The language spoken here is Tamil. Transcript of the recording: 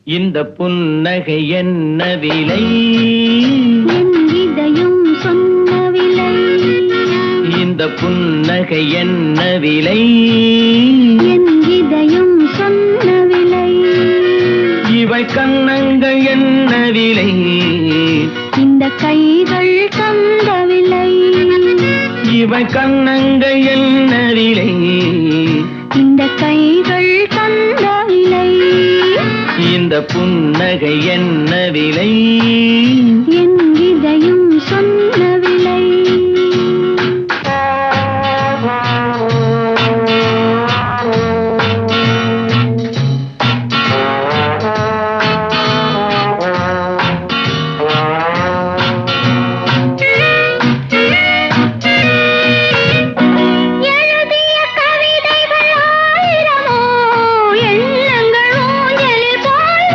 இந்த புன்னகை என்ன விலை? என் இதயம் சொன்ன விலை. இந்த புன்னகை என்ன விலை? என் இதயம் சொன்ன விலை. இவள் கன்னங்கள் என்ன விலை? இந்த கைகள் தந்த விலை. இவள் கன்னங்கள் என்ன விலை? இந்த கைகள் தந்த விலை. இந்த புன்னகை என்ன விலை? என் இதயம் சொன்ன